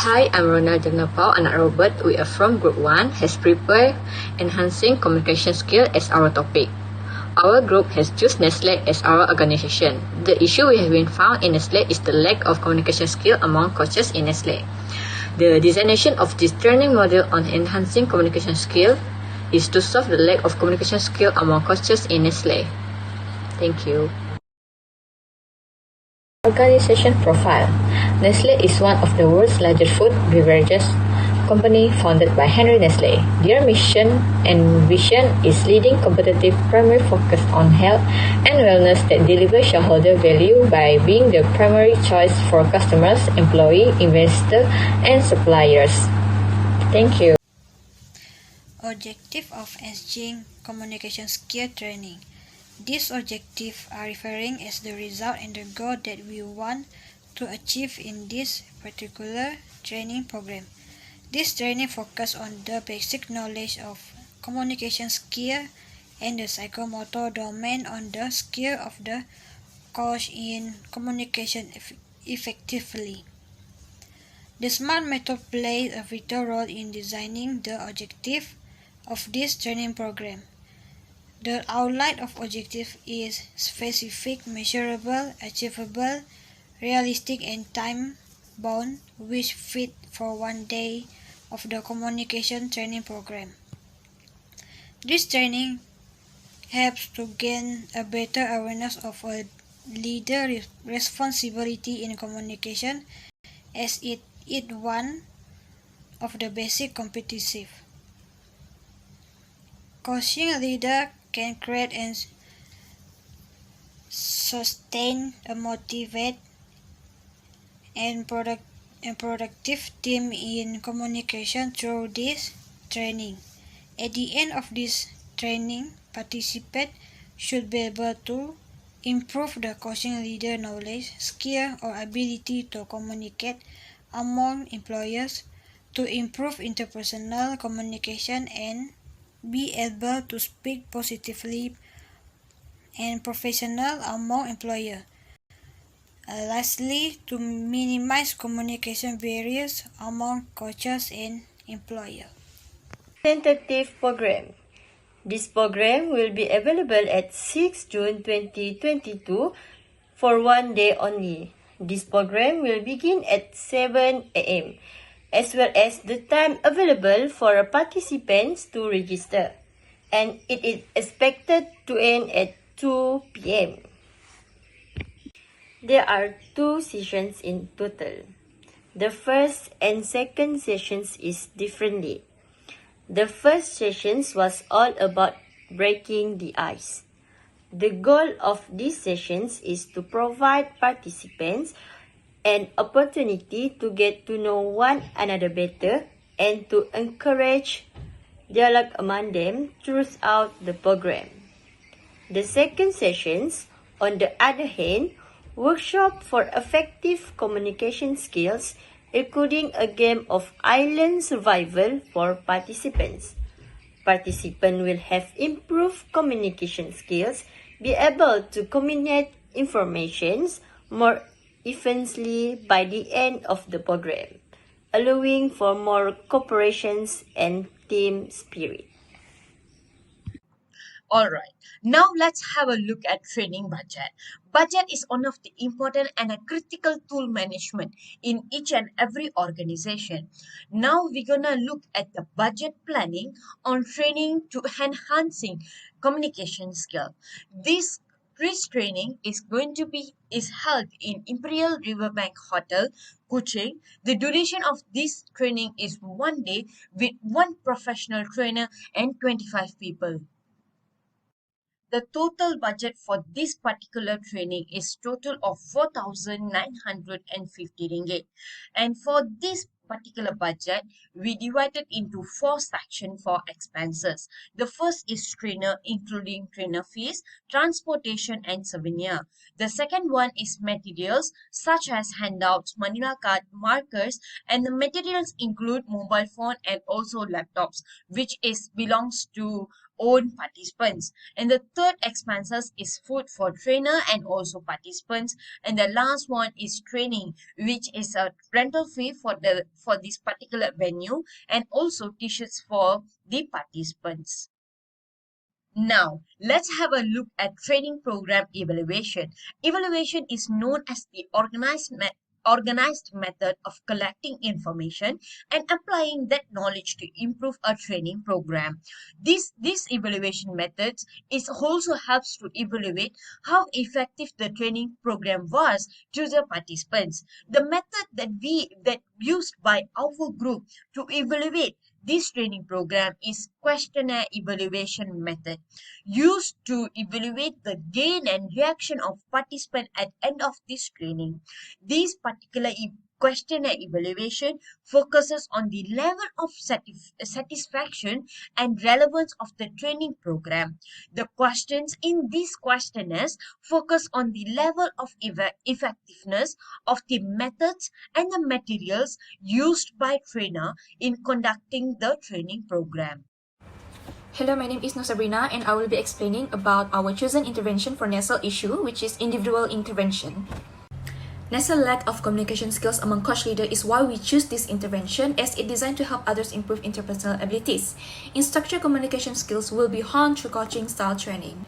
Hi, I'm Ronia Puau, Anak Robert. We are from Group 1, has prepared enhancing communication skill as our topic. Our group has chosen Nestle as our organization. The issue we have been found in Nestle is the lack of communication skill among coaches in Nestle. The designation of this training module on enhancing communication skill is to solve the lack of communication skill among coaches in Nestle. Thank you. Organization profile. Nestle is one of the world's largest food beverages company founded by Henry Nestle. Their mission and vision is leading competitive primary focus on health and wellness that deliver shareholder value by being the primary choice for customers, employee, investor, and suppliers. Thank you. Objective of enhancing communication skill training. These objectives are referring as the result and the goal that we want to achieve in this particular training program. This training focuses on the basic knowledge of communication skill and the psychomotor domain on the skill of the coach in communication effectively. The SMART method plays a vital role in designing the objective of this training program. The outline of objective is specific, measurable, achievable, realistic, and time-bound, which fit for 1 day of the communication training program. This training helps to gain a better awareness of a leader's responsibility in communication, as it is one of the basic competitive. Coaching a leader can create and sustain a motivated and productive team in communication through this training. At the end of this training, participants should be able to improve the coaching leader knowledge, skill, or ability to communicate among employers, to improve interpersonal communication, and be able to speak positively and professional among employers. Lastly, to minimize communication barriers among coaches and employers. Tentative program. This program will be available at 6 June 2022 for 1 day only. This program will begin at 7 a.m. as well as the time available for participants to register, and it is expected to end at 2 p.m. There are 2 sessions in total. The first and second sessions is differently. The first sessions was all about breaking the ice. The goal of these sessions is to provide participants an opportunity to get to know one another better and to encourage dialogue among them throughout the program. The second sessions, on the other hand, workshop for effective communication skills, including a game of island survival for participants. Participants will have improved communication skills, be able to communicate information more efficiently by the end of the program, allowing for more cooperation and team spirit. Alright, now let's have a look at training budget. Budget is one of the important and a critical tool management in each and every organization. Now we're gonna look at the budget planning on training to enhancing communication skill. This training is held in Imperial Riverbank Hotel, Kuching. The duration of this training is 1 day with 1 professional trainer and 25 people. The total budget for this particular training is total of 4,950 ringgit. And for this particular budget, we divided into 4 sections for expenses. The first is trainer, including trainer fees, transportation, and souvenir. The second one is materials, such as handouts, manila card, markers, and the materials include mobile phone and also laptops, which belongs to own participants. And the third expenses is food for trainer and also participants. And the last one is training, which is a rental fee for this particular venue and also t-shirts for the participants. Now, let's have a look at training program evaluation. Evaluation is known as the organized method of collecting information and applying that knowledge to improve a training program. This evaluation methods is also helps to evaluate how effective the training program was to the participants. The method that used by our group to evaluate this training program is questionnaire evaluation method, used to evaluate the gain and reaction of participant at end of this training. This particular questionnaire evaluation focuses on the level of satisfaction and relevance of the training program. The questions in these questionnaires focus on the level of effectiveness of the methods and the materials used by trainer in conducting the training program. Hello, my name is Sabrina and I will be explaining about our chosen intervention for NESL issue, which is individual intervention. NESL lack of communication skills among coach leader is why we choose this intervention, as it designed to help others improve interpersonal abilities. Instructor communication skills will be honed through coaching style training.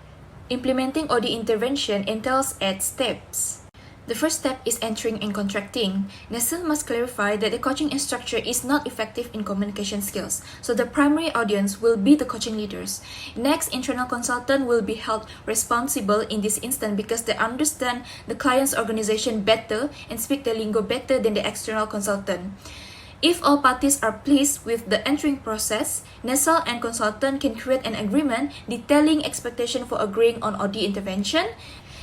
Implementing OD intervention entails 8 steps. The first step is entering and contracting. NESL must clarify that the coaching instructor is not effective in communication skills, so the primary audience will be the coaching leaders. Next, internal consultant will be held responsible in this instance because they understand the client's organization better and speak the lingo better than the external consultant. If all parties are pleased with the entering process, NESL and consultant can create an agreement detailing expectation for agreeing on OD intervention.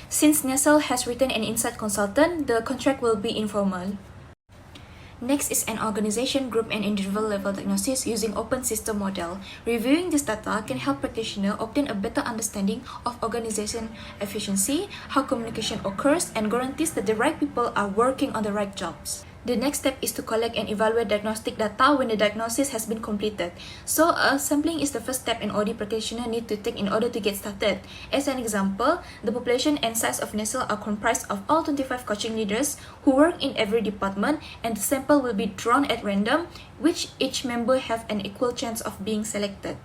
Since NESL has written an inside consultant, the contract will be informal. Next is an organization, group, and individual level diagnosis using open system model. Reviewing this data can help practitioner obtain a better understanding of organization efficiency, how communication occurs, and guarantees that the right people are working on the right jobs. The next step is to collect and evaluate diagnostic data when the diagnosis has been completed. So, sampling is the first step an OD practitioner need to take in order to get started. As an example, the population and size of NESL are comprised of all 25 coaching leaders who work in every department, and the sample will be drawn at random, which each member have an equal chance of being selected.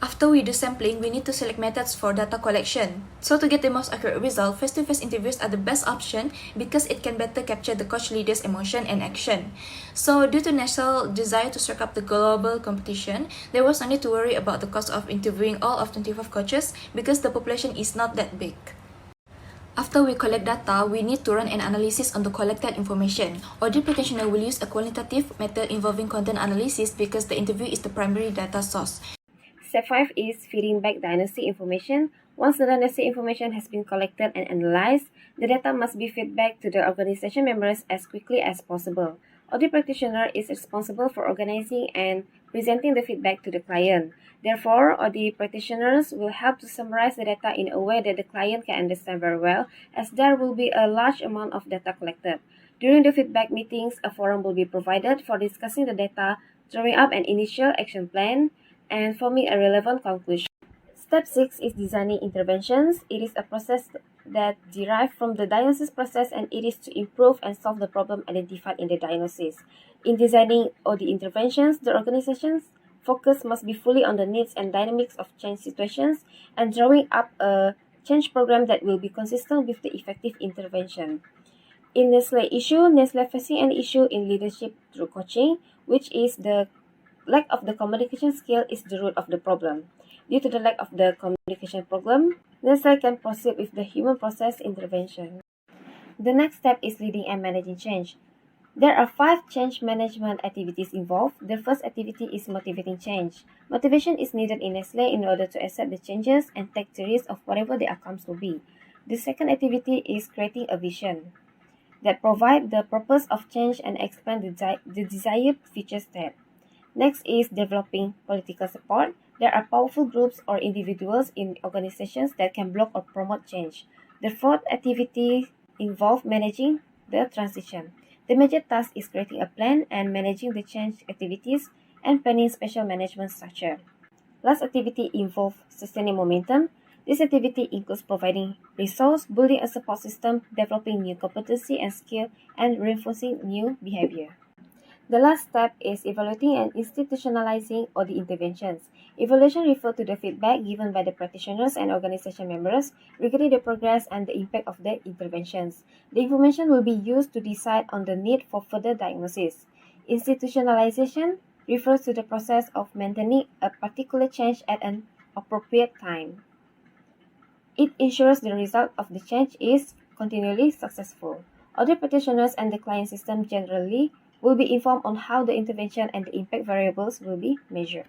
After we do sampling, we need to select methods for data collection. So to get the most accurate result, face-to-face interviews are the best option because it can better capture the coach leader's emotion and action. So due to NESL's desire to circle up the global competition, there was no need to worry about the cost of interviewing all of 25 coaches because the population is not that big. After we collect data, we need to run an analysis on the collected information. Audit practitioner will use a qualitative method involving content analysis because the interview is the primary data source. Step 5 is feeding back Dynasty information. Once the Dynasty information has been collected and analyzed, the data must be fed back to the organization members as quickly as possible. Audit practitioner is responsible for organizing and presenting the feedback to the client. Therefore, audit practitioners will help to summarize the data in a way that the client can understand very well, as there will be a large amount of data collected. During the feedback meetings, a forum will be provided for discussing the data, drawing up an initial action plan, and forming a relevant conclusion. Step 6 is designing interventions. It is a process that derives from the diagnosis process, and it is to improve and solve the problem identified in the diagnosis. In designing all the interventions, the organization's focus must be fully on the needs and dynamics of change situations and drawing up a change program that will be consistent with the effective intervention. In NESL issue, NESL facing an issue in leadership through coaching, which is the lack of the communication skill is the root of the problem. Due to the lack of the communication problem, NESL can proceed with the human process intervention. The next step is leading and managing change. There are 5 change management activities involved. The first activity is motivating change. Motivation is needed in NESL in order to accept the changes and take the risk of whatever the outcomes will be. The second activity is creating a vision that provides the purpose of change and explain the desired future state. Next is developing political support. There are powerful groups or individuals in organizations that can block or promote change. The fourth activity involves managing the transition. The major task is creating a plan and managing the change activities and planning special management structure. Last activity involves sustaining momentum. This activity includes providing resource, building a support system, developing new competency and skill, and reinforcing new behavior. The last step is evaluating and institutionalizing all the interventions. Evaluation refers to the feedback given by the practitioners and organization members regarding the progress and the impact of the interventions. The information will be used to decide on the need for further diagnosis. Institutionalization refers to the process of maintaining a particular change at an appropriate time. It ensures the result of the change is continually successful. Other practitioners and the client system generally will be informed on how the intervention and the impact variables will be measured.